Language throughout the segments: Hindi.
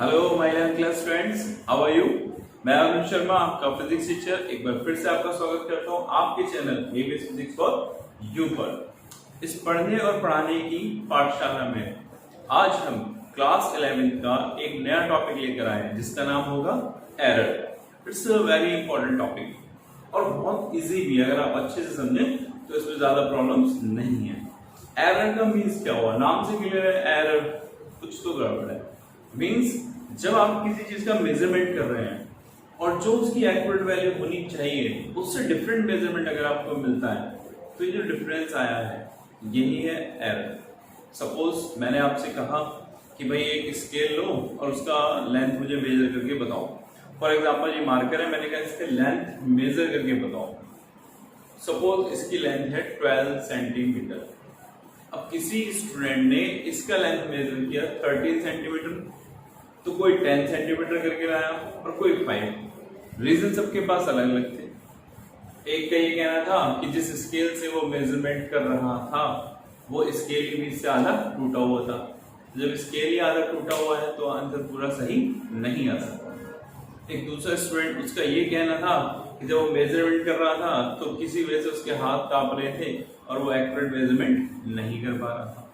Hello my 11th class students, how are you. मैं अरुण शर्मा, आपका फिजिक्स टीचर, एक बार फिर से आपका स्वागत करता हूं आपके channel ABS physics for you पर। इस पढ़ने और पढ़ाने की पाठशाला में आज हम क्लास 11th का एक नया टॉपिक लेकर आए हैं जिसका नाम होगा error. It's a very important topic और बहुत इजी भी। अगर आप अच्छे से समझें तो इसमें ज्यादा प्रॉब्लम्स नहीं है। एरर का मीन्स क्या हुआ, नाम से क्लियर है, एरर कुछ तो गड़बड़ है। मीन्स जब आप किसी चीज का मेजरमेंट कर रहे हैं और जो उसकी एक्यूरेट वैल्यू होनी चाहिए उससे डिफरेंट मेजरमेंट अगर आपको मिलता है तो ये जो डिफरेंस आया है यही है एरर। सपोज मैंने आपसे कहा कि भाई एक स्केल लो और उसका लेंथ मुझे मेजर करके बताओ। फॉर एग्जांपल ये मार्कर है, मैंने कहा इसके लेंथ मेजर करके बताओ। सपोज इसकी लेंथ है 12 सेंटीमीटर। अब किसी स्टूडेंट ने इसका लेंथ मेजर किया 13 सेंटीमीटर, तो कोई 10 सेंटीमीटर करके लाया और कोई 5। रीजन सबके पास अलग अलग थे। एक का ये कहना था कि जिस स्केल से वो मेजरमेंट कर रहा था वो स्केल के बीच से आधा टूटा हुआ था। जब स्केल ही आधा टूटा हुआ है तो आंसर पूरा सही नहीं आ सकता। एक दूसरा स्टूडेंट, उसका ये कहना था कि जब वो मेजरमेंट कर रहा था तो किसी वजह से उसके हाथ कांप रहे थे और वो एक्यूरेट मेजरमेंट नहीं कर पा रहा था।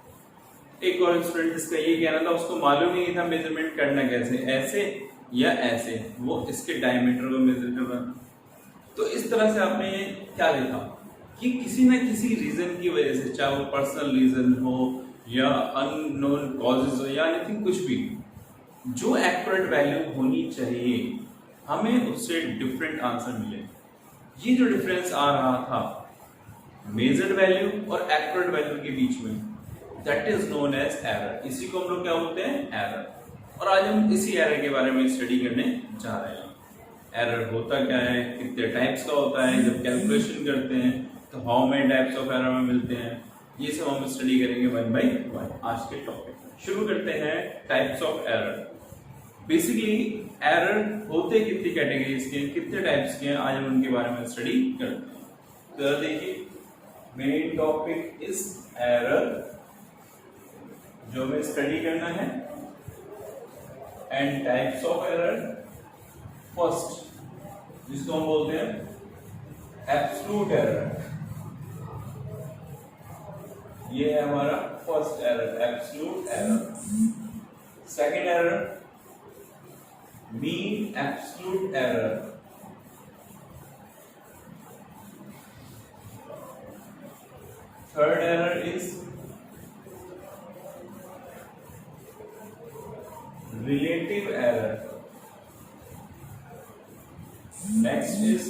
एक और स्टूडेंट जिसका ये कहना था उसको मालूम ही नहीं था मेजरमेंट करना कैसे, ऐसे या ऐसे, वो इसके डायमीटर को मेजर कर रहा था। तो इस तरह से आपने क्या देखा कि किसी ना किसी रीजन की वजह से, चाहे वो पर्सनल रीजन हो या अननोन कॉजेज हो या एनीथिंग, कुछ भी, जो एक्यूरेट वैल्यू होनी चाहिए हमें उससे डिफरेंट आंसर मिले। ये जो डिफरेंस आ रहा था मेजर्ड वैल्यू और एक्यूरेट वैल्यू के बीच में, that is known as error. इसी को हम लोग क्या बोलते हैं, एरर। और आज हम इसी एरर के बारे में स्टडी करने जा रहे हैं। एरर होता क्या है, कितने टाइप्स का होता है, जब कैलकुलेशन करते हैं तो how many types of error में मिलते हैं, ये सब हम स्टडी करेंगे वन बाय वन आज के टॉपिक में। शुरू करते हैं types of error. Basically error होते कितनी कैटेगरीज के, कितने टाइप्स के हैं, आज हम उनके बारे में स्टडी करते हैं। तो देखिए, मेन टॉपिक इज एरर जो हमें स्टडी करना है, and types of error. First जिसको हम बोलते हैं एब्सोल्यूट एरर, ये है हमारा first error, absolute error. Second error mean absolute error. Third error is relative error. Next is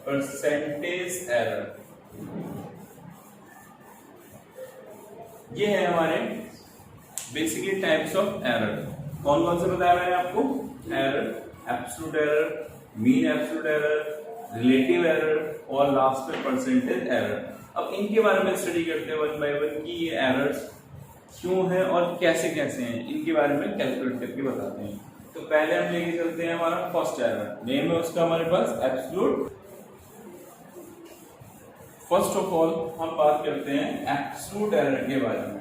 percentage error. ये है हमारे बेसिकली टाइप्स ऑफ एरर। कौन कौन से बताया मैंने आपको, error, absolute error, mean absolute error, relative error और लास्ट में परसेंटेज एरर। अब इनके बारे में स्टडी करते हैं वन बाय वन कि ये एरर्स क्यों है और कैसे कैसे हैं, इनके बारे में कैलकुलेट करके बताते हैं। तो पहले हम लेके चलते हैं हमारा फर्स्ट एरर, नेम है उसका हमारे पास एब्सोल्यूट। फर्स्ट ऑफ ऑल हम बात करते हैं एब्सोल्यूट एरर के बारे में।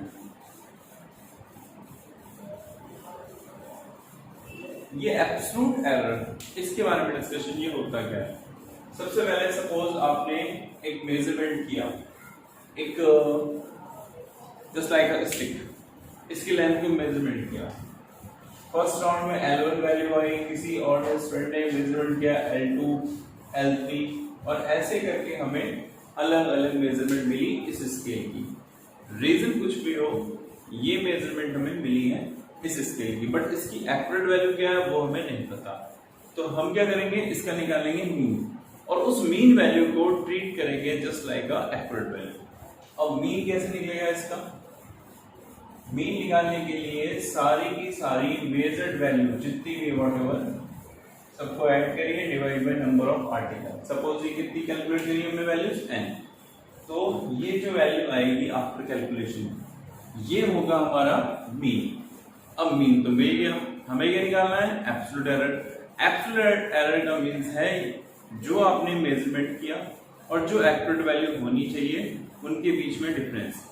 ये एब्सोल्यूट एरर, इसके बारे में डिस्कशन ये होता क्या है। सबसे पहले सपोज आपने एक मेजरमेंट किया, एक जस्ट लाइक अ स्टिक, इसकी लेंथ को मेजरमेंट किया। फर्स्ट राउंड में L1 वैल्यू आई, किसी और स्टूडेंट ने मेजरमेंट किया L2, L3 और ऐसे करके हमें अलग अलग मेजरमेंट मिली इस स्केल की। रीजन कुछ भी हो, ये मेजरमेंट हमें मिली है इस स्केल की, बट इसकी एक्यूरेट वैल्यू क्या है वो हमें नहीं पता। तो हम क्या करेंगे, इसका निकालेंगे मीन और उस मीन वैल्यू को ट्रीट करेंगे जस्ट लाइक अ एक्यूरेट वैल्यू। अब मीन कैसे निकलेगा इसका, मीन निकालने के लिए सारी की सारी मेजर्ड वैल्यू जितनी भी व्हाटएवर सबको ऐड करिए, divide by number of article. Suppose ये कितनी कैलकुलेट करिए हमने वैल्यूज n, तो ये जो वैल्यू आएगी आफ्टर कैलकुलेशन ये होगा हमारा मीन। अब मीन तो मिल गया, हमें क्या निकालना है, एब्सोल्यूट एरर। एब्सोल्यूट एरर का मीन्स है जो आपने मेजरमेंट किया और जो एक्यूरेट वैल्यू होनी चाहिए उनके बीच में डिफरेंस।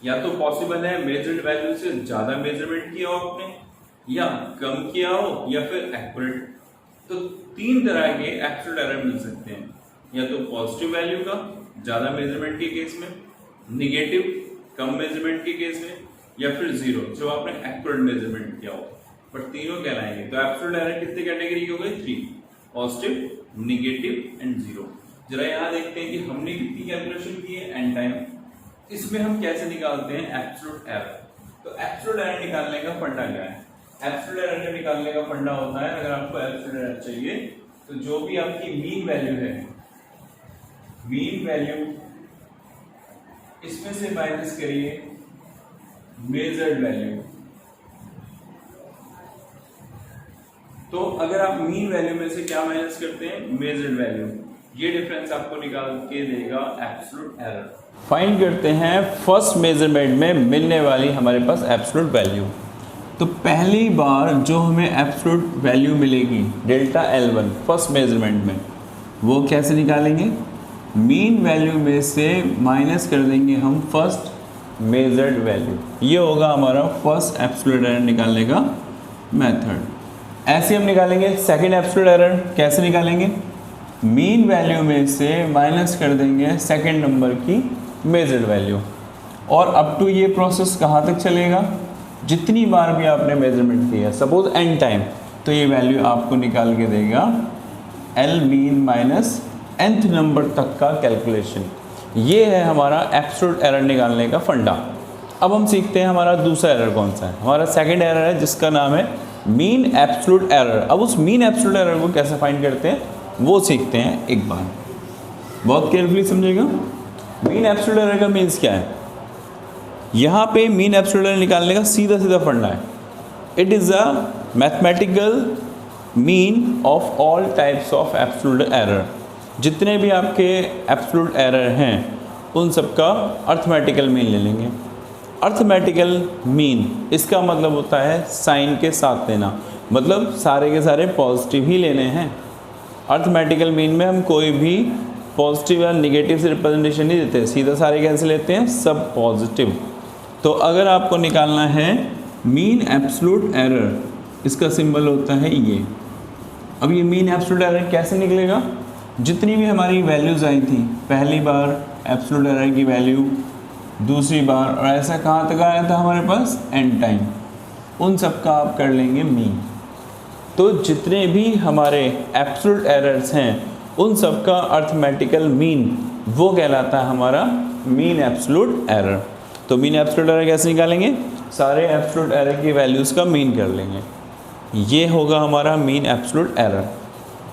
या तो पॉसिबल है मेजर्ड वैल्यू से ज्यादा मेजरमेंट किया हो आपने, या कम किया हो, या फिर एक्यूरेट। तो तीन तरह के एब्सोल्यूट एरर मिल सकते हैं, या तो पॉजिटिव वैल्यू का ज्यादा मेजरमेंट के केस में, निगेटिव कम मेजरमेंट के केस में, या फिर जीरो जो आपने एक्यूरेट मेजरमेंट किया हो। पर तीनों कहलाएंगे। तो एब्सोल्यूट एरर कितने कैटेगरी की हो गई? 3, पॉजिटिव, निगेटिव एंड जीरो। जरा यहाँ देखते हैं कि हमने कितनी कैलकुलेशन की है एंड टाइम। इसमें हम कैसे निकालते हैं एब्सोल्यूट एरर। तो एब्सोल्यूट एरर निकालने का फंडा क्या है? एब्सोल्यूट एरर के निकालने का फंडा होता है, अगर आपको एब्सोल्यूट एरर चाहिए तो जो भी आपकी मीन वैल्यू है, मीन वैल्यू इसमें से माइनस करिए मेजर्ड वैल्यू। तो अगर आप मीन वैल्यू में से क्या माइनस करते हैं? Measured value. ये डिफरेंस आपको निकाल के देगा एब्सोल्यूट एरर। फाइंड करते हैं फर्स्ट मेजरमेंट में मिलने वाली हमारे पास एब्सोल्यूट वैल्यू। तो पहली बार जो हमें एब्सोल्यूट वैल्यू मिलेगी डेल्टा L1 फर्स्ट मेजरमेंट में, वो कैसे निकालेंगे? मीन वैल्यू में से माइनस कर देंगे हम फर्स्ट मेजर्ड वैल्यू। ये होगा हमारा फर्स्ट एब्सोल्यूट एरर निकालने का मेथड। ऐसे हम निकालेंगे सेकंड एब्सोल्यूट एरर। कैसे निकालेंगे? मीन वैल्यू में से माइनस कर देंगे सेकंड नंबर की मेजर्ड वैल्यू। और अप टू ये प्रोसेस कहाँ तक चलेगा? जितनी बार भी आपने मेजरमेंट किया, सपोज एन टाइम, तो ये वैल्यू आपको निकाल के देगा L mean minus nth number तक का कैलकुलेशन। ये है हमारा एब्सोल्यूट एरर निकालने का फंडा। अब हम सीखते हैं हमारा दूसरा एरर कौन सा है। हमारा सेकंड एरर है जिसका नाम है मीन एब्सोल्यूट एरर। अब उस मीन एब्सोल्यूट एरर को कैसे फाइंड करते हैं वो सीखते हैं एक बार, बहुत केयरफुली समझिएगा। मीन एब्सोल्यूट एरर का मीन्स क्या है? यहाँ पे मीन एब्सोल्यूट एरर निकालने का सीधा सीधा फंडा है। It is a mathematical mean of all types of absolute error. जितने भी आपके एब्सोल्यूट एरर हैं उन सब का अर्थमेटिकल मीन ले लेंगे। अर्थमेटिकल मीन इसका मतलब होता है साइन के साथ लेना, मतलब सारे के सारे पॉजिटिव ही लेने हैं। अर्थमेटिकल मीन में हम कोई भी पॉजिटिव या निगेटिव से रिप्रेजेंटेशन नहीं देते, सीधा सारे कैसे लेते हैं? सब पॉजिटिव। तो अगर आपको निकालना है मीन एब्सोल्यूट एरर, इसका सिंबल होता है ये। अब ये मीन एब्सोल्यूट एरर कैसे निकलेगा? जितनी भी हमारी वैल्यूज़ आई थी, पहली बार एब्सोल्यूट एरर की वैल्यू, दूसरी बार, और ऐसा कहाँ तक आया था हमारे पास? And time. उन सब का आप कर लेंगे मीन। तो जितने भी हमारे एब्सोल्यूट एरर्स हैं उन सब का अर्थमेटिकल मीन वो कहलाता है हमारा मीन एब्सोल्यूट एरर। तो मीन एब्सोल्यूट एरर कैसे निकालेंगे? सारे एब्सोल्यूट एरर की वैल्यूज़ का मीन कर लेंगे। ये होगा हमारा मीन एब्सोल्यूट एरर।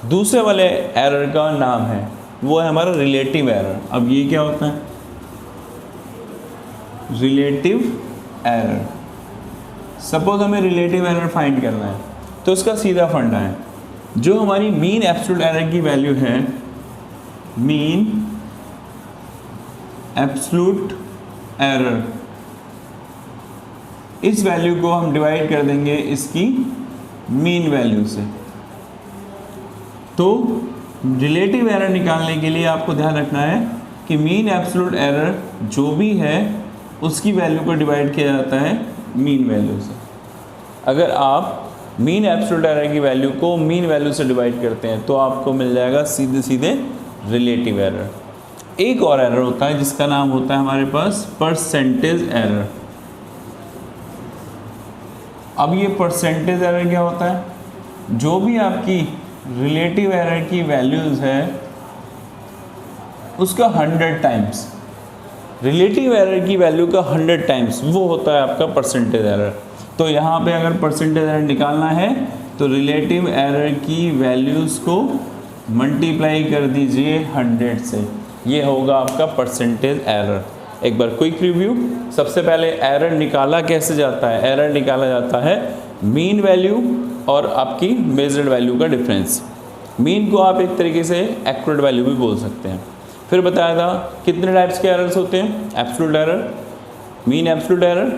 दूसरे वाले एरर का नाम है, वो है हमारा रिलेटिव एरर। अब ये क्या होता है? Relative error. सपोज हमें रिलेटिव एरर फाइंड करना है तो इसका सीधा फंडा है, जो हमारी मीन एब्सोल्यूट एरर की वैल्यू है, मीन एब्सोल्यूट एरर, इस वैल्यू को हम डिवाइड कर देंगे इसकी मीन वैल्यू से। तो रिलेटिव एरर निकालने के लिए आपको ध्यान रखना है कि मीन एब्सोल्यूट एरर जो भी है उसकी वैल्यू को डिवाइड किया जाता है मीन वैल्यू से। अगर आप मीन एब्सोल्यूट एरर की वैल्यू को मीन वैल्यू से डिवाइड करते हैं तो आपको मिल जाएगा सीधे सीधे रिलेटिव एरर। एक और एरर होता है जिसका नाम होता है हमारे पास परसेंटेज एरर। अब ये परसेंटेज एरर क्या होता है? जो भी आपकी रिलेटिव एरर की वैल्यूज़ है उसका 100 टाइम्स, रिलेटिव एरर की वैल्यू का 100 टाइम्स वो होता है आपका परसेंटेज एरर। तो यहाँ पे अगर परसेंटेज एरर निकालना है तो रिलेटिव एरर की वैल्यूज़ को मल्टीप्लाई कर दीजिए 100 से, ये होगा आपका परसेंटेज एरर। एक बार क्विक रिव्यू। सबसे पहले एरर निकाला कैसे जाता है? एरर निकाला जाता है मीन वैल्यू और आपकी मेजर्ड वैल्यू का डिफरेंस। मीन को आप एक तरीके से एक्यूरेट वैल्यू भी बोल सकते हैं। फिर बताया था कितने टाइप्स के एरर्स होते हैं? Absolute error, mean absolute error,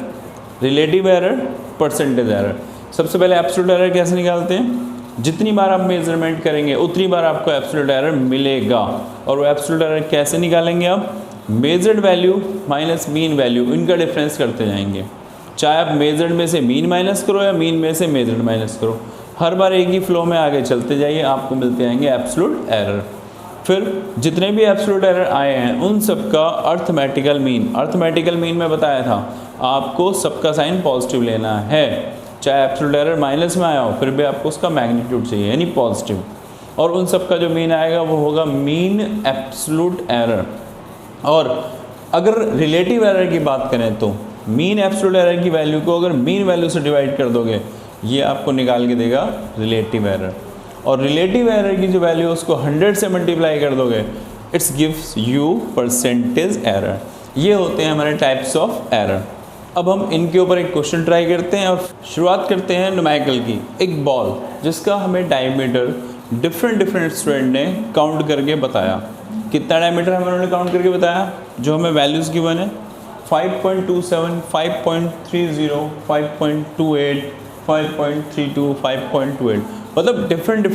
relative error, percentage error. सबसे पहले एब्सोल्यूट एरर कैसे निकालते हैं? जितनी बार आप मेजरमेंट करेंगे उतनी बार आपको एब्सोल्यूट एरर मिलेगा। और वो एब्सोल्यूट एरर कैसे निकालेंगे आप? Measured value minus mean value, इनका डिफरेंस करते जाएंगे। चाहे आप मेजर्ड में से मीन माइनस करो या मीन में से मेजर्ड माइनस करो, हर बार एक ही फ्लो में आगे चलते जाइए, आपको मिलते जाएंगे एब्सोल्यूट एरर। फिर जितने भी एब्सोल्यूट एरर आए हैं उन सबका अर्थमेटिकल मीन में बताया था आपको सबका साइन पॉजिटिव लेना है। चाहे एब्सोल्यूट एरर माइनस में आया हो फिर भी आपको उसका मैग्नीट्यूड चाहिए यानी पॉजिटिव, और उन सबका जो मीन आएगा वो होगा मीन एब्सोल्यूट एरर। और अगर रिलेटिव एरर की बात करें तो मीन एब्सोल्यूट एरर की वैल्यू को अगर मीन वैल्यू से डिवाइड कर दोगे ये आपको निकाल के देगा रिलेटिव एरर, और रिलेटिव एरर की जो वैल्यू उसको 100 से मल्टीप्लाई कर दोगे it's gives you percentage error. ये होते हैं हमारे टाइप्स ऑफ एरर। अब हम इनके ऊपर एक क्वेश्चन ट्राई करते हैं और शुरुआत करते हैं न्यूमेरिकल की। एक बॉल जिसका हमें डायमीटर डिफरेंट स्टूडेंट ने काउंट करके बताया। कितना डायमीटर हमें उन्होंने काउंट करके बताया, जो हमें वैल्यूज़ गिवन है 5.27, 5.30, 5.28, 5.32, 5.28, मतलब डिफरेंट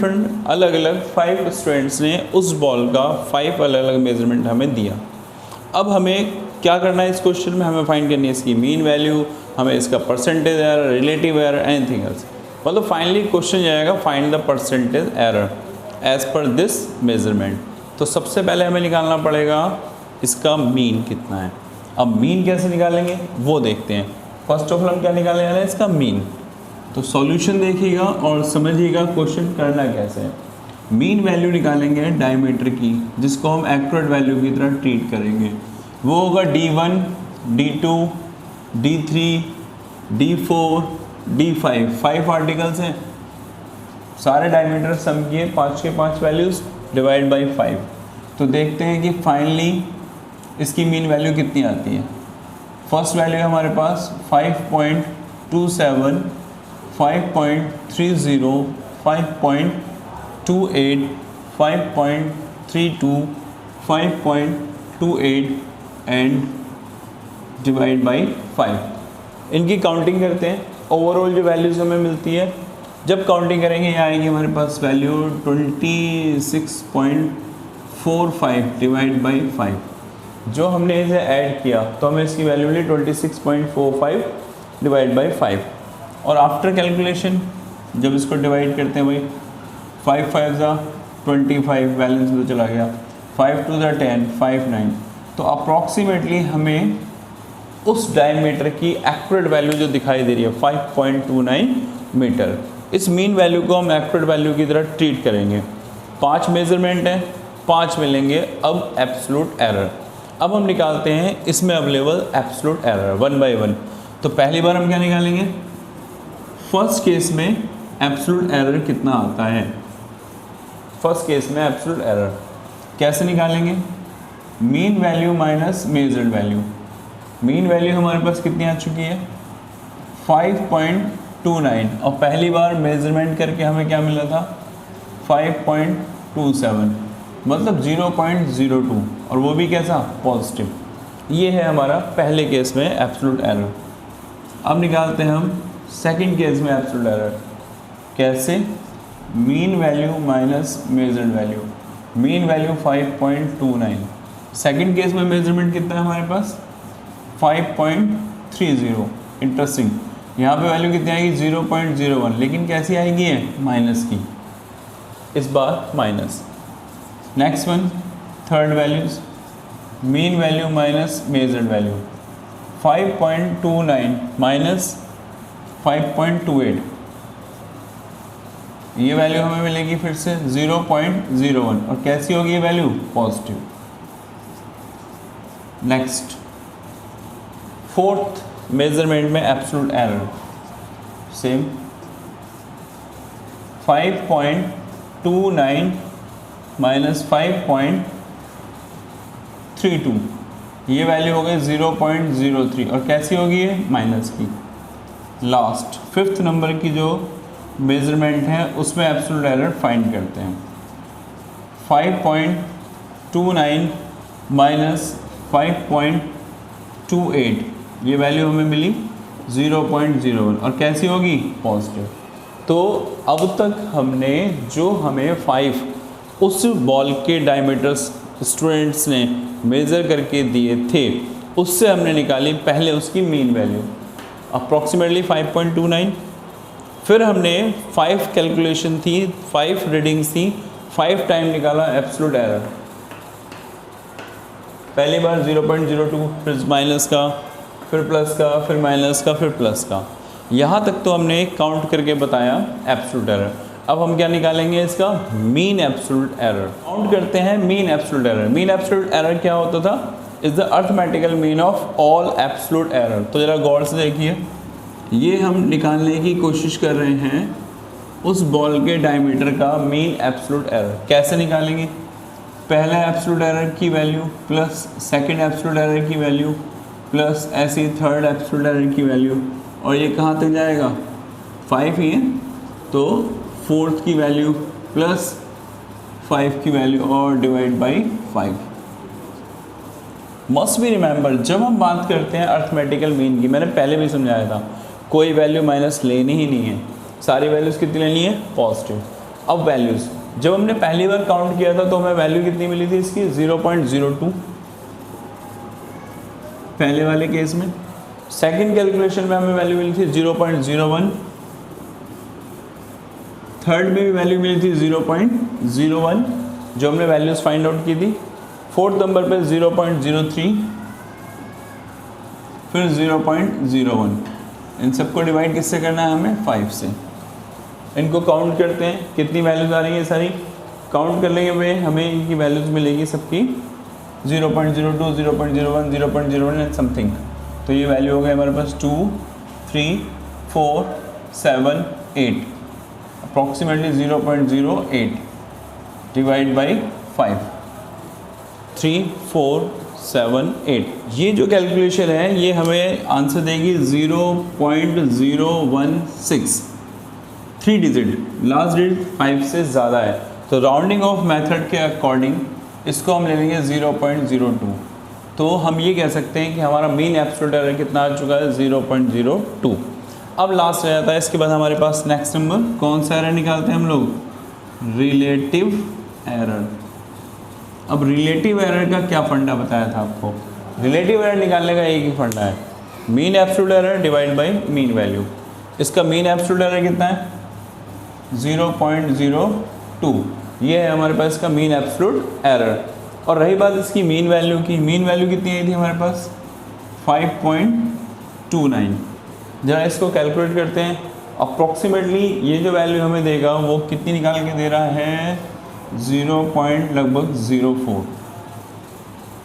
अलग अलग 5 स्टूडेंट्स ने उस बॉल का 5 अलग अलग मेजरमेंट हमें दिया। अब हमें क्या करना है इस क्वेश्चन में, हमें फाइंड करनी है इसकी मीन वैल्यू, हमें इसका percentage error, relative error, anything else. मतलब फाइनली क्वेश्चन जाएगा find the percentage error as per this measurement. तो सबसे पहले हमें निकालना पड़ेगा इसका मीन कितना है। अब मीन कैसे निकालेंगे वो देखते हैं। फर्स्ट ऑफ ऑल हम क्या निकालने वाले हैं, इसका मीन। तो सॉल्यूशन देखिएगा और समझिएगा क्वेश्चन करना कैसे है। मीन वैल्यू निकालेंगे डायमीटर की, जिसको हम एक्यूरेट वैल्यू की तरह ट्रीट करेंगे। वो होगा D1, D2, D3, D4, D5, 5 articles हैं। सारे डायमीटर सम किए 5 के 5 वैल्यूज़ डिवाइड बाई 5। तो देखते हैं कि फाइनली इसकी मीन वैल्यू कितनी आती है। फर्स्ट वैल्यू है हमारे पास 5.27, 5.30, 5.28, 5.32, 5.28 एंड डिवाइड बाई 5। इनकी काउंटिंग करते हैं। ओवरऑल जो वैल्यूज़ हमें मिलती है जब काउंटिंग करेंगे ये आएगी हमारे पास वैल्यू 26.45 डिवाइड बाई 5। जो हमने इसे ऐड किया तो हमें इसकी वैल्यू मिली 26.45 डिवाइड बाई 5। और आफ्टर कैलकुलेशन जब इसको डिवाइड करते हैं भाई 5 5 ज़ा 25, बैलेंस में चला गया, 5 2 ज़ा 10, 5 9। तो अप्रॉक्सीमेटली हमें उस डायमीटर की एक्यूरेट वैल्यू जो दिखाई दे रही है 5.29 मीटर, इस मीन वैल्यू को हम एक्यूरेट वैल्यू की तरह ट्रीट करेंगे। 5 मेजरमेंट हैं, 5 मिलेंगे। अब एब्सोल्यूट एरर, अब हम निकालते हैं इसमें अवेलेबल एब्सोल्यूट एरर 1 बाई 1। तो पहली बार हम क्या निकालेंगे, फर्स्ट केस में एब्सोल्यूट एरर कितना आता है। फर्स्ट केस में एब्सोल्यूट एरर कैसे निकालेंगे, mean value minus measured value. Mean value हमारे पास कितनी आ चुकी है 5.29, और पहली बार मेजरमेंट करके हमें क्या मिला था 5.27, मतलब 0.02, और वो भी कैसा पॉजिटिव। ये है हमारा पहले केस में एब्सोल्यूट एरर। अब निकालते हैं हम सेकंड केस में एब्सोल्यूट एरर। कैसे, mean value minus measured value. Mean value 5.29, second case में मेजरमेंट कितना है हमारे पास 5.30। इंटरेस्टिंग, यहाँ पे वैल्यू कितनी आएगी 0.01, लेकिन कैसी आएगी है माइनस की, इस बार minus. Next one, third values, mean value minus measured value 5.29 minus 5.28, ये वैल्यू हमें मिलेगी फिर से 0.01, और कैसी होगी ये value positive. Next, fourth measurement में एब्सोल्यूट एरर सेम 5.29 माइनस 5.32, ये वैल्यू हो गई 0.03, और कैसी होगी ये माइनस की। लास्ट फिफ्थ नंबर की जो मेजरमेंट है उसमें एब्सोल्यूट एरर फाइंड करते हैं। 5.29 माइनस 5.28, ये वैल्यू हमें मिली 0.01, और कैसी होगी पॉजिटिव। तो अब तक हमने जो हमें 5 उस बॉल के डायमीटर्स स्टूडेंट्स ने मेज़र करके दिए थे उससे हमने निकाली पहले उसकी मीन वैल्यू अप्रॉक्सीमेटली 5.29। फिर हमने 5 कैलकुलेशन थी, 5 रीडिंग्स थी, 5 टाइम निकाला एब्सोल्यूट एरर। पहली बार 0.02, फिर माइनस का, फिर प्लस का, फिर माइनस का, फिर प्लस का। यहाँ तक तो हमने काउंट करके बताया एब्सोल्यूट एरर। अब हम क्या निकालेंगे इसका मीन एब्सोल्यूट एरर। काउंट करते हैं mean absolute error. Mean absolute error क्या होता था? Is the arithmetical mean of all absolute error. तो जरा गौर से देखिए, ये हम निकालने की कोशिश कर रहे हैं उस बॉल के डायमीटर का मीन एब्सोल्यूट एरर। कैसे निकालेंगे? पहला एब्सोल्यूट एरर की value plus second absolute error की वैल्यू प्लस ऐसी थर्ड एब्सोल्यूट एरर की वैल्यू, और ये कहाँ तक जाएगा? 5 ही है तो फोर्थ की वैल्यू प्लस 5 की वैल्यू और divide by 5। Must be remember, जब हम बात करते हैं अर्थमेटिकल मीन की, मैंने पहले भी समझाया था, कोई वैल्यू माइनस लेनी ही नहीं है, सारी वैल्यूज़ कितनी लेनी है? पॉजिटिव। अब वैल्यूज़ जब हमने पहली बार काउंट किया था तो हमें वैल्यू कितनी मिली थी इसकी? 0.02 पहले वाले केस में। सेकंड कैलकुलेशन में हमें वैल्यू मिली थी 0.01, थर्ड में भी वैल्यू मिली थी 0.01 जो हमने वैल्यूज़ फाइंड आउट की थी। फोर्थ नंबर पे 0.03, फिर 0.01। इन सबको डिवाइड किससे करना है हमें? 5 से। इनको काउंट करते हैं, कितनी वैल्यूज़ आ रही है सारी काउंट कर लेंगे भाई, हमें इनकी वैल्यूज़ मिलेगी सबकी 0.02, 0.01, 0.01 एंड समथिंग। तो ये वैल्यू हो गई हमारे पास 2, 3, 4, 7, 8, अप्रॉक्सीमेटली 0.08 डिवाइड बाई 5, 3, 4, 7, 8। ये जो कैलकुलेशन है ये हमें आंसर देगी 0.016। 3 डिजिट, लास्ट डिजिट 5 से ज़्यादा है तो राउंडिंग ऑफ मेथड के अकॉर्डिंग इसको हम ले लेंगे 0.02। तो हम ये कह सकते हैं कि हमारा मीन एब्सोल्यूट एरर कितना आ चुका है? 0.02। अब लास्ट रह जाता है, इसके बाद हमारे पास नेक्स्ट नंबर कौन सा एरर निकालते हैं हम लोग? Relative error. अब रिलेटिव एरर का क्या फंडा बताया था आपको? रिलेटिव एरर निकालने का एक ही फंडा है, mean absolute error divide by mean value. इसका मीन एब्सोल्यूट एरर कितना है? 0.02। ये है हमारे पास इसका मीन एब्सोल्यूट एरर। और रही बात इसकी मीन वैल्यू की, मीन वैल्यू कितनी आई थी हमारे पास? 5.29। जरा इसको कैलकुलेट करते हैं। अप्रॉक्सीमेटली ये जो वैल्यू हमें देगा वो कितनी निकाल के दे रहा है? 0.04।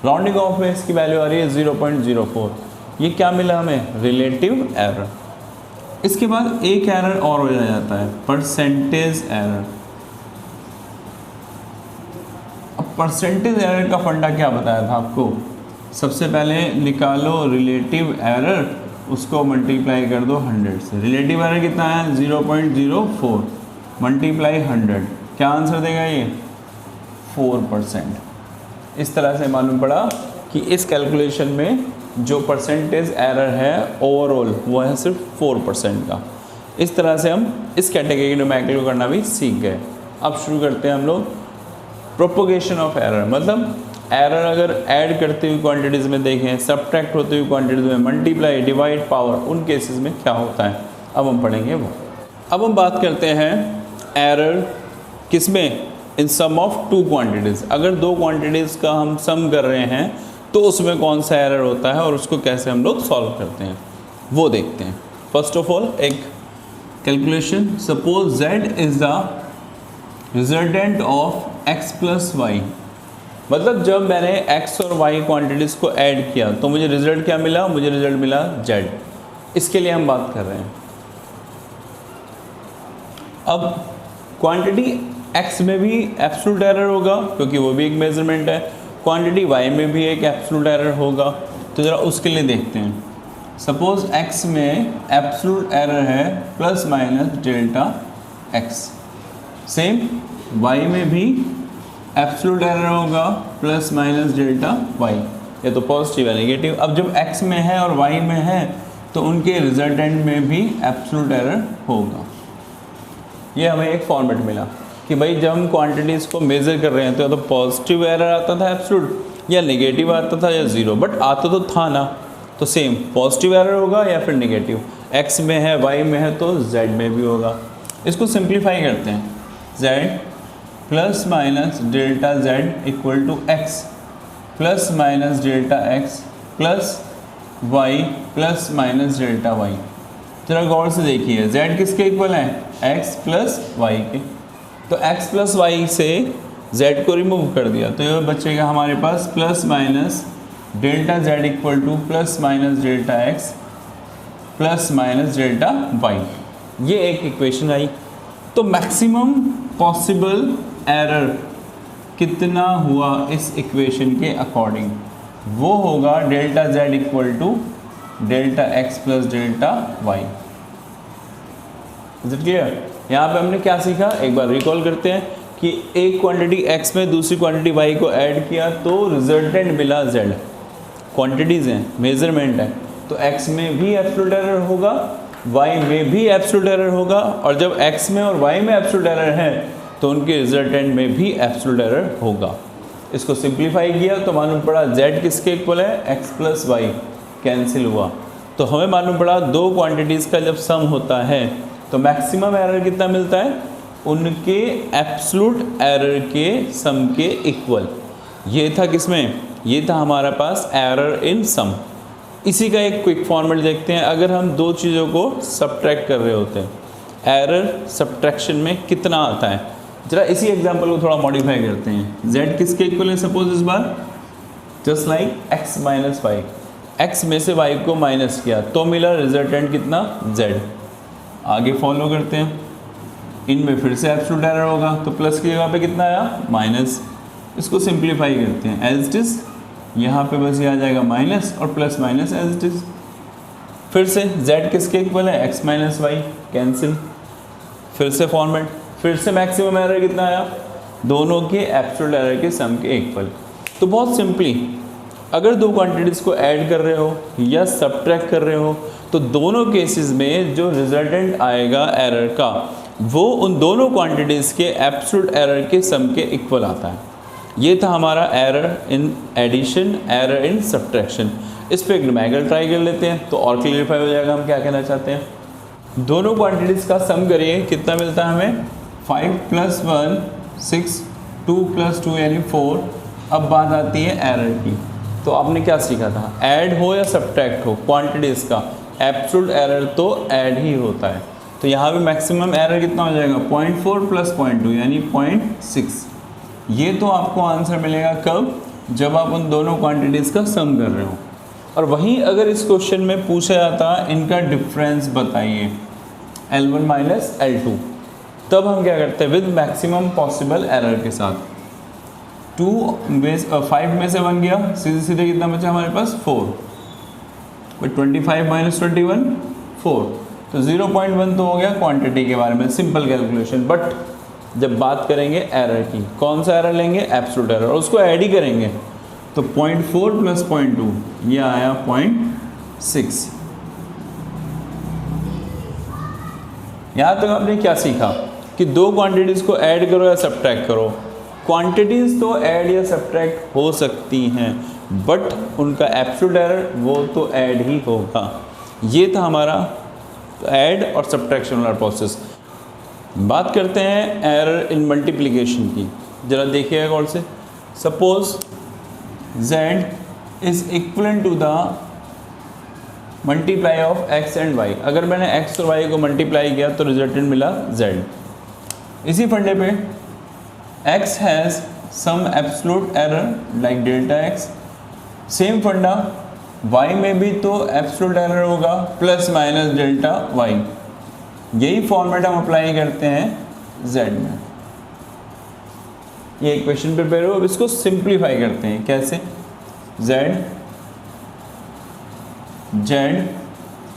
राउंडिंग ऑफ में इसकी वैल्यू आ रही है 0.04। ये क्या मिला हमें? Relative error. इसके बाद एक एरर और हो जाता है, परसेंटेज एरर। अब परसेंटेज एरर का फंडा क्या बताया था आपको? सबसे पहले निकालो रिलेटिव एरर, उसको मल्टीप्लाई कर दो 100 से। रिलेटिव एरर कितना है? 0.04 मल्टीप्लाई 100, क्या आंसर देगा ये? 4%। इस तरह से मालूम पड़ा कि इस कैलकुलेशन में जो परसेंटेज एरर है ओवरऑल वो है सिर्फ 4% का। इस तरह से हम इस कैटेगरी न्यूमेरिकल को करना भी सीख गए। अब शुरू करते हैं हम लोग प्रोपोगेशन ऑफ एरर। मतलब एरर अगर ऐड करते हुए क्वांटिटीज़ में देखें, सब्ट्रैक्ट होते हुए क्वांटिटीज़ में, मल्टीप्लाई, डिवाइड, पावर, उन केसेस में क्या होता है अब हम पढ़ेंगे वो। अब हम बात करते हैं एरर किसमें? इन सम ऑफ 2 क्वांटिटीज़। अगर 2 क्वांटिटीज़ का हम सम कर रहे हैं तो उसमें कौन सा एरर होता है और उसको कैसे हम लोग सॉल्व करते हैं वो देखते हैं। फर्स्ट ऑफ ऑल एक calculation, suppose z is the resultant of x plus y. मतलब जब मैंने x और y क्वांटिटीज़ को ऐड किया तो मुझे रिजल्ट क्या मिला? मुझे रिजल्ट मिला z। इसके लिए हम बात कर रहे हैं। अब क्वांटिटी x में भी एब्सोल्यूट एरर होगा क्योंकि वो भी एक मेजरमेंट है, क्वांटिटी y में भी एक एब्सोल्यूट एरर होगा। तो ज़रा उसके लिए देखते हैं। सपोज x में एब्सोल्यूट एरर है plus minus delta x, same y में भी एब्सोल्यूट एरर होगा प्लस माइनस डेल्टा y, या तो पॉजिटिव या नेगेटिव। अब जब x में है और y में है तो उनके रिजल्टेंट में भी एब्सोल्यूट एरर होगा। ये हमें एक फॉर्मेट मिला। कि भाई जब हम क्वांटिटीज़ को मेज़र कर रहे हैं तो या तो पॉजिटिव एरर आता था एब्सोल्यूट, या नेगेटिव आता था, या ज़ीरो, बट आता तो था ना। तो सेम पॉजिटिव एरर होगा या फिर नेगेटिव, एक्स में है वाई में है तो जेड में भी होगा। इसको सिंप्लीफाई करते हैं, z plus minus delta z equal to x plus minus delta x plus y plus minus delta y. जरा गौर से देखिए, z किसके इक्वल है, x प्लस वाई के। तो x प्लस वाई से z को रिमूव कर दिया तो ये बचेगा हमारे पास plus minus delta z equal to plus minus delta x plus minus delta Y. ये एक इक्वेशन आई। तो मैक्सिमम पॉसिबल एरर कितना हुआ इस इक्वेशन के अकॉर्डिंग, वो होगा delta z equal to delta x plus delta y. Is it clear? यहाँ पे हमने क्या सीखा, एक बार रिकॉल करते हैं कि एक क्वांटिटी x में दूसरी क्वांटिटी y को ऐड किया तो रिजल्टेंट मिला z। क्वांटिटीज़ हैं, मेजरमेंट है, तो x में भी एब्सोल्यूट एरर होगा, y में भी एब्सोल्यूट एरर होगा, और जब x में और y में एब्सोल्यूट एरर है तो उनके रिजल्टेंट में भी एब्सोल्यूट एरर होगा। इसको सिंप्लीफाई किया तो मालूम पड़ा z किसके इक्वल है, x प्लस वाई, कैंसिल हुआ। तो हमें मालूम पड़ा दो क्वांटिटीज़ का जब सम होता है तो मैक्सिमम एरर कितना मिलता है, उनके एब्सोल्यूट एरर के सम के इक्वल। ये था किसमें, ये था हमारा पास एरर इन सम। इसी का एक क्विक फॉर्मेट देखते हैं। अगर हम दो चीज़ों को सब्ट्रैक्ट कर रहे होते हैं, एरर सब्ट्रैक्शन में कितना आता है, जरा इसी एग्जांपल को थोड़ा मॉडिफाई करते हैं। z किसके इक्वल है सपोज इस बार, just like x minus Y, x में से y को माइनस किया तो मिला रिजल्टेंट कितना, z। आगे फॉलो करते हैं, इनमें फिर से एब्सोल्यूट एरर होगा तो प्लस की जगह पे कितना आया, माइनस। इसको सिंप्लीफाई करते हैं, एज इट इज यहाँ पे बस ये आ जाएगा माइनस और plus minus as it is. फिर से z किसके इक्वल है, x माइनस वाई, कैंसिल। फिर से फॉर्मेट, फिर से मैक्सिमम एरर कितना आया, दोनों के एब्सोल्यूट एरर के सम के इक्वल। तो बहुत सिंपली अगर दो क्वांटिटीज़ को ऐड कर रहे हो या सब्ट्रैक्ट कर रहे हो तो दोनों केसेस में जो रिजल्टेंट आएगा एरर का वो उन दोनों क्वांटिटीज़ के एब्सोल्यूट एरर के सम के इक्वल आता है। ये था हमारा error in addition, error in subtraction. इस पर एक न्यूमेरिकल ट्राई कर लेते हैं तो और क्लियरफाई हो जाएगा हम क्या कहना चाहते हैं। दोनों क्वांटिटीज़ का सम करिए, कितना मिलता है हमें, 5 + 1 6, 2 + 2 यानी 4। अब बात आती है एरर की। तो आपने क्या सीखा था, ऐड हो या सब्ट्रैक्ट हो, क्वांटिटीज़ का एब्सोल्यूट एरर तो ऐड ही होता है। तो यहाँ पे मैक्सिमम एरर कितना हो जाएगा, 0.4 + 0.2 यानी 0.6। ये तो आपको आंसर मिलेगा कब, जब आप उन दोनों क्वांटिटीज़ का सम कर रहे हो। और वहीं अगर इस क्वेश्चन में पूछा जाता इनका डिफरेंस बताइए, L1 - L2, तब हम क्या करते हैं, विद मैक्सिमम पॉसिबल एरर के साथ। 5 में से 1 गया, सीधे सीधे कितना बचा हमारे पास, 4। 25 - 21 4, तो 0.1 तो हो गया क्वांटिटी के बारे में, सिंपल कैलकुलेशन। बट जब बात करेंगे एरर की, कौन सा एरर लेंगे, एब्सोल्यूट एरर, और उसको ऐड ही करेंगे। तो 0.4 + 0.2 ये आया 0.6। यहाँ तक आपने क्या सीखा कि दो क्वांटिटीज़ को ऐड करो या सब्ट्रैक्ट करो। क्वांटिटीज़ तो ऐड या सब्ट्रैक्ट हो सकती हैं बट उनका एब्सोल्यूट एरर वो तो ऐड ही होगा। ये था हमारा ऐड और सब्ट्रैक्शन वाला प्रोसेस। बात करते हैं एरर इन मल्टीप्लिकेशन की। ज़रा देखिएगा गौर से, suppose z is equal to the multiply of x and y। अगर मैंने x और y को मल्टीप्लाई किया तो रिजल्टेंट मिला z। इसी फंडे पे x has some absolute error like delta x। सेम फंडा y में भी तो एब्सोल्यूट एरर होगा प्लस माइनस डेल्टा y। यही फॉर्मेट हम अप्लाई करते हैं z में। ये इक्वेशन प्रिपेयर हो, अब इसको सिंप्लीफाई करते हैं। कैसे, z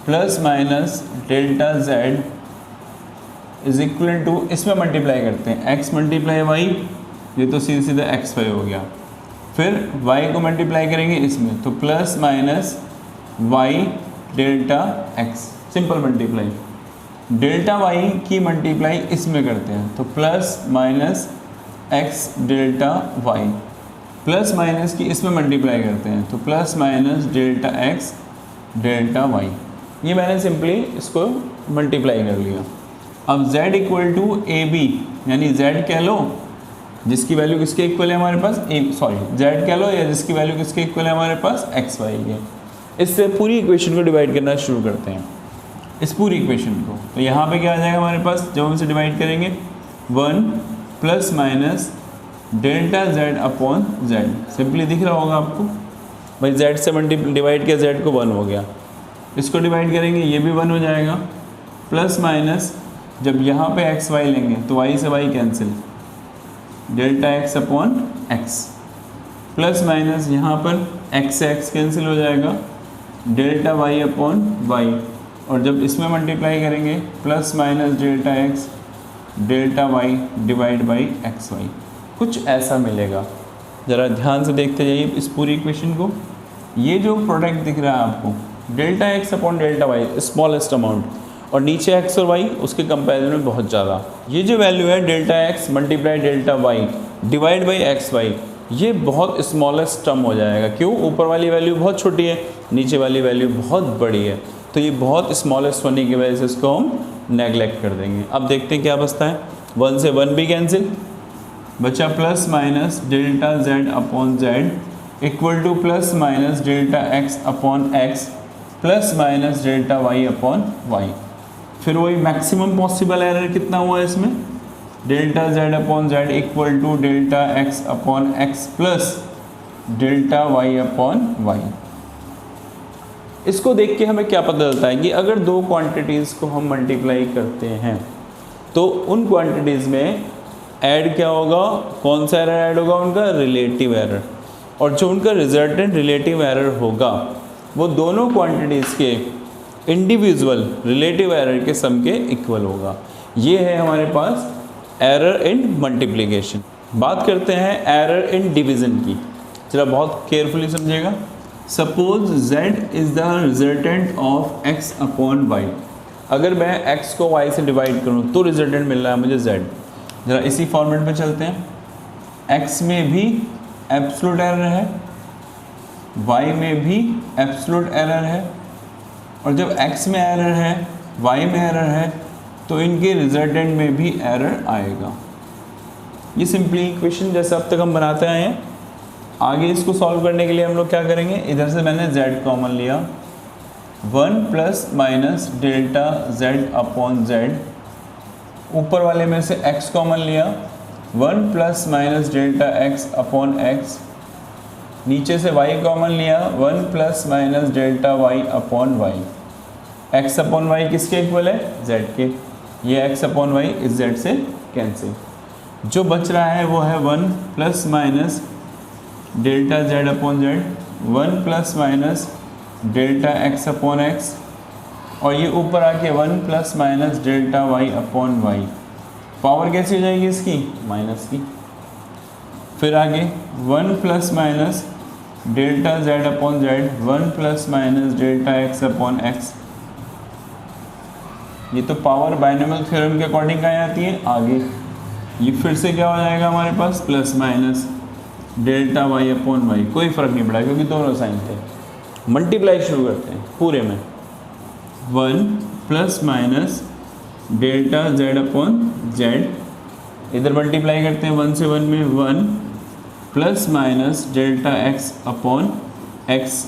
plus minus delta z is equal to, इसमें मल्टीप्लाई करते हैं x मल्टीप्लाई y, ये तो सीधे सीधा एक्स वाई हो गया। फिर y को मल्टीप्लाई करेंगे इसमें तो plus minus y delta x, simple multiply. Delta y की मल्टीप्लाई इसमें करते हैं, तो plus minus x delta y, plus minus की इसमें मल्टीप्लाई करते हैं, तो plus minus delta x delta Y. ये मैंने सिंपली इसको मल्टीप्लाई कर लिया। अब z equal to a b, यानी z कह लो जिसकी वैल्यू किसके इक्वल है हमारे पास, z कह लो या जिसकी वैल्यू किसके इक्वल है हमारे पास, एक्स वाई के। इससे पूरी इक्वेशन को डिवाइड करना शुरू करते हैं, इस पूरी इक्वेशन को। तो यहाँ पे क्या आ जाएगा हमारे पास, जब हम इसे डिवाइड करेंगे 1 plus minus delta z upon z, simply दिख रहा होगा आपको भाई, z से डिवाइड किया, z को 1 हो गया, इसको डिवाइड करेंगे ये भी 1 हो जाएगा, प्लस माइनस जब यहाँ पे एक्स वाई लेंगे तो y से y cancel, delta x upon x, plus minus यहाँ पर x से x कैंसिल हो जाएगा, डेल्टा y अपॉन y, और जब इसमें मल्टीप्लाई करेंगे plus minus delta x delta y divide by x y, कुछ ऐसा मिलेगा। ज़रा ध्यान से देखते जाइए इस पूरी इक्वेशन को। ये जो प्रोडक्ट दिख रहा है आपको, delta x upon delta y smallest amount, और नीचे x और y उसके कंपैरिजन में बहुत ज़्यादा। ये जो वैल्यू है delta x multiply delta y divide by x y, ये बहुत स्मॉलेस्ट टर्म हो जाएगा। क्यों? ऊपर वाली वैल्यू बहुत छोटी है, नीचे वाली वैल्यू बहुत बड़ी है, तो ये बहुत स्मॉलेस्ट होने की वजह से इसको हम नेगलेक्ट कर देंगे। अब देखते हैं क्या बचता है, 1 से 1 भी कैंसिल, बचा plus minus delta z upon z equal to plus minus delta x upon x plus minus delta y upon y। फिर वही मैक्सिमम पॉसिबल एरर कितना हुआ इसमें, delta z upon z equal to delta x upon x plus delta y upon y। इसको देख के हमें क्या पता चलता है कि अगर दो क्वांटिटीज़ को हम मल्टीप्लाई करते हैं तो उन क्वांटिटीज़ में ऐड क्या होगा, कौन सा एरर ऐड होगा, उनका रिलेटिव एरर, और जो उनका रिजल्टेंट रिलेटिव एरर होगा वो दोनों क्वांटिटीज़ के इंडिविजुअल रिलेटिव एरर के सम के इक्वल होगा। ये है हमारे पास एरर इन मल्टीप्लिकेशन। बात करते हैं एरर इन डिवीज़न की, जरा बहुत केयरफुली समझिएगा। Suppose z is the resultant of x upon y, अगर मैं x को y से डिवाइड करूँ तो रिजल्टेंट मिल रहा है मुझे z। ज़रा इसी फॉर्मेट में चलते हैं, x में भी एब्सोल्यूट एरर है, y में भी एब्सोल्यूट एरर है, और जब x में एरर है y में एरर है तो इनके रिजल्टेंट में भी एरर आएगा। ये सिंपली इक्वेशन जैसे अब तक हम बनाते आए हैं। आगे इसको सॉल्व करने के लिए हम लोग क्या करेंगे, इधर से मैंने z कॉमन लिया, 1 plus minus delta z upon z, ऊपर वाले में से x कॉमन लिया, 1 plus minus delta x upon x, नीचे से y कॉमन लिया, 1 plus minus delta y upon y। x upon y किसके इक्वल है, z के, ये x अपॉन y इस z से कैंसिल। जो बच रहा है वो है 1 plus minus delta z upon z, 1 plus minus delta x upon x, और ये ऊपर आके 1 plus minus delta y upon y। Power कैसी हो जाएगी इसकी, माइनस की। फिर आगे 1 plus minus delta z upon z, 1 plus minus delta x upon x। ये तो पावर बाइनोमियल थ्योरम के अकॉर्डिंग कहाँ आती है, आगे। ये फिर से क्या हो जाएगा हमारे पास, plus minus delta y upon y, कोई फ़र्क नहीं पड़ा क्योंकि दोनों साइन थे। मल्टीप्लाई शुरू करते हैं पूरे में, 1 plus minus delta z upon z, इधर मल्टीप्लाई करते हैं 1 से 1 में, 1 plus minus delta x upon x,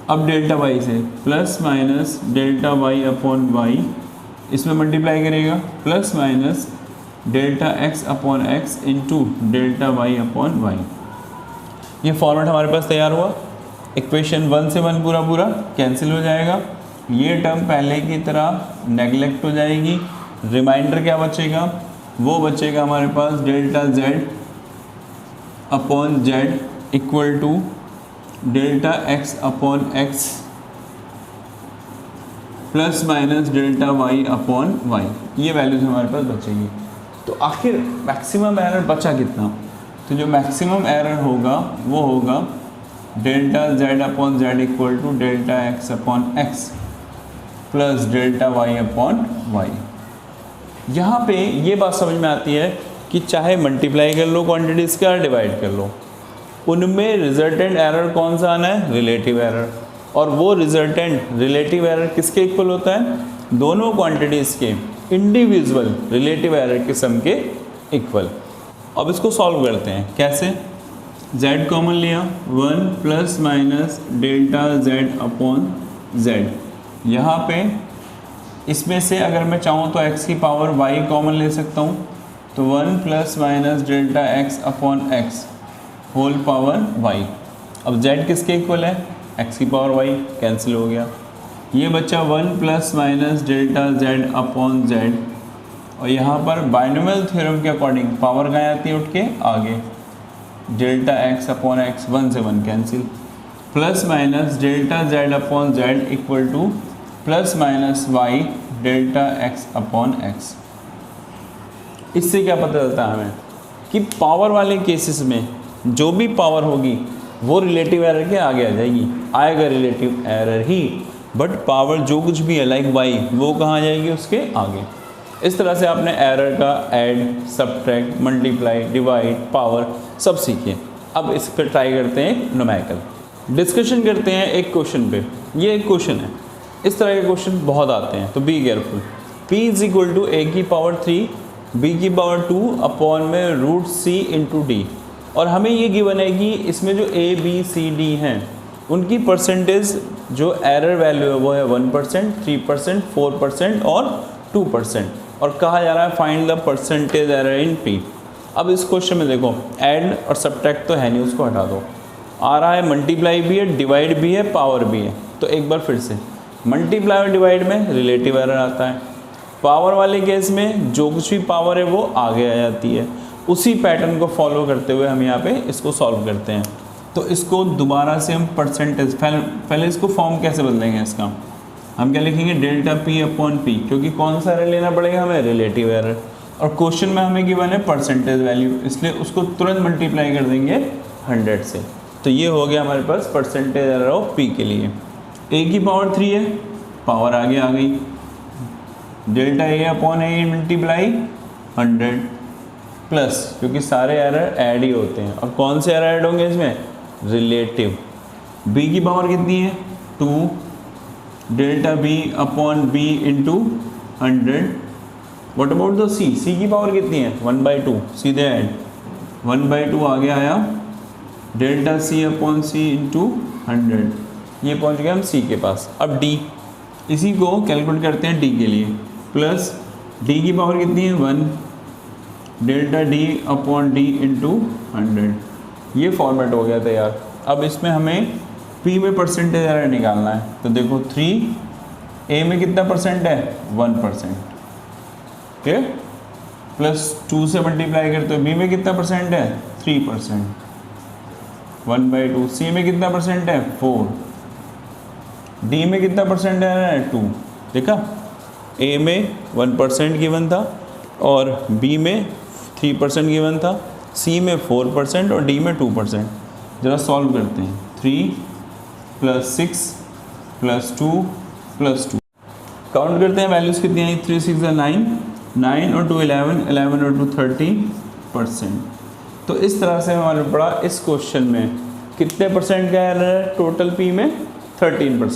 अब डेल्टा y से plus minus delta y upon y, इसमें मल्टीप्लाई करेगा plus minus delta x upon x into delta y upon y। ये फॉर्मेट हमारे पास तैयार हुआ। इक्वेशन 1 से 1 पूरा पूरा कैंसिल हो जाएगा, ये टर्म पहले की तरह नेगलेक्ट हो जाएगी। रिमाइंडर क्या बचेगा, वो बचेगा हमारे पास delta z upon z equal to delta x upon x plus minus delta y upon y। ये वैल्यूज हमारे पास बचेगी। तो आखिर मैक्सिमम एरर बचा कितना, तो जो मैक्सिमम एरर होगा वो होगा delta z upon z equal to delta x upon x plus delta y upon y. यहाँ पे ये बात समझ में आती है कि चाहे मल्टीप्लाई कर लो क्वांटिटीज़ का, डिवाइड कर लो, उनमें रिजल्टेंट एरर कौन सा आना है? Relative error. और वो रिजल्टेंट रिलेटिव एरर किसके इक्वल होता है? दोनों क्वांटिटीज़ के इंडिविजुअल रिलेटिव एरर के सम के इक्वल। अब इसको सॉल्व करते हैं। कैसे? z कॉमन लिया, 1 plus minus delta z upon z। यहाँ पे इसमें से अगर मैं चाहूँ तो x की पावर y कॉमन ले सकता हूँ, तो 1 plus minus delta x upon x whole power y। अब z किसके इक्वल है? x की पावर y, कैंसिल हो गया। ये बच्चा 1 plus minus delta z upon z, और यहाँ पर बाइनोमियल थ्योरम के अकॉर्डिंग पावर कहाँ आती है? उठ के आगे, डेल्टा x अपॉन x, 1 से 1 cancel, plus minus delta z upon z equal to plus minus y delta x upon x। इससे क्या पता चलता है हमें कि पावर वाले केसेस में जो भी पावर होगी वो रिलेटिव एरर के आगे आ जाएगी, आएगा relative error he, but power जो कुछ भी है लाइक y वो कहाँ जाएगी? उसके आगे। इस तरह से आपने एरर का add, subtract, multiply, divide, power सब सीखे। अब इस पर ट्राई करते हैं न्यूमेरिकल। डिस्कशन करते हैं एक क्वेश्चन पे। ये एक क्वेश्चन है, इस तरह के क्वेश्चन बहुत आते हैं, तो be careful. p is equal to a की पावर 3 b की पावर 2 अपॉन में रूट c इंटू डी, और हमें ये गिवन है कि इसमें जो a b c d हैं उनकी परसेंटेज जो एरर वैल्यू है वो है 1%, 3%, 4% और 2%, और कहा जा रहा है find the percentage error in p। अब इस क्वेश्चन में देखो ऐड और सब्ट्रैक्ट तो है नहीं, उसको हटा दो। आ रहा है मल्टीप्लाई भी है, डिवाइड भी है, पावर भी है। तो एक बार फिर से मल्टीप्लाई और डिवाइड में रिलेटिव एरर आता है, पावर वाले केस में जो कुछ भी पावर है वो आगे आ जाती है। उसी पैटर्न को फॉलो करते हुए हम यहाँ पे इसको सॉल्व करते हैं। तो इसको दोबारा से हम परसेंटेज, पहले इसको फॉर्म कैसे बदलेंगे इसका? हम क्या लिखेंगे? डेल्टा p अपॉन p, क्योंकि कौन सा एरर लेना पड़ेगा हमें? Relative error. और क्वेश्चन में हमें गिवन है परसेंटेज वैल्यू, इसलिए उसको तुरंत मल्टीप्लाई कर देंगे 100 से। तो ये हो गया हमारे पास परसेंटेज एरर ऑफ p के लिए। a की पावर 3 है, पावर आगे आ गई, delta a upon a multiply 100 plus, क्योंकि सारे एरर ऐड ही होते हैं, और कौन से एरर ऐड होंगे इसमें? रिलेटिव। b की पावर कितनी है? 2 delta b upon b into 100। What about the c? c की पावर कितनी है? 1/2, सीधे ऐड, 1/2 आगे आया, delta c upon c into 100। ये पहुंच गए हम c के पास। अब d, इसी को कैलकुलेट करते हैं d के लिए, प्लस d की पावर कितनी है? 1 delta d upon d into 100। ये फॉर्मेट हो गया तैयार। अब इसमें हमें p में परसेंटेज एरर निकालना है। तो देखो 3, a में कितना परसेंट है? 1%, ठीक, प्लस 2 से मल्टीप्लाई करते हो b में कितना परसेंट है? 3%, 1/2। c में कितना परसेंट है? 4। d में कितना परसेंट है? 2। देखा, a में 1% गिवन था, और b में 3% गिवन था, c में 4% और d में 2%। ज़रा सॉल्व करते हैं। 3 प्लस 6 प्लस 2 प्लस 2, काउंट करते हैं वैल्यूज़ कितनी आई? 3 6 9, 9 और 2 11, 11 और 2 30%। तो इस तरह से हमारे पड़ा इस क्वेश्चन में कितने परसेंट का एरर है टोटल p में? 13%।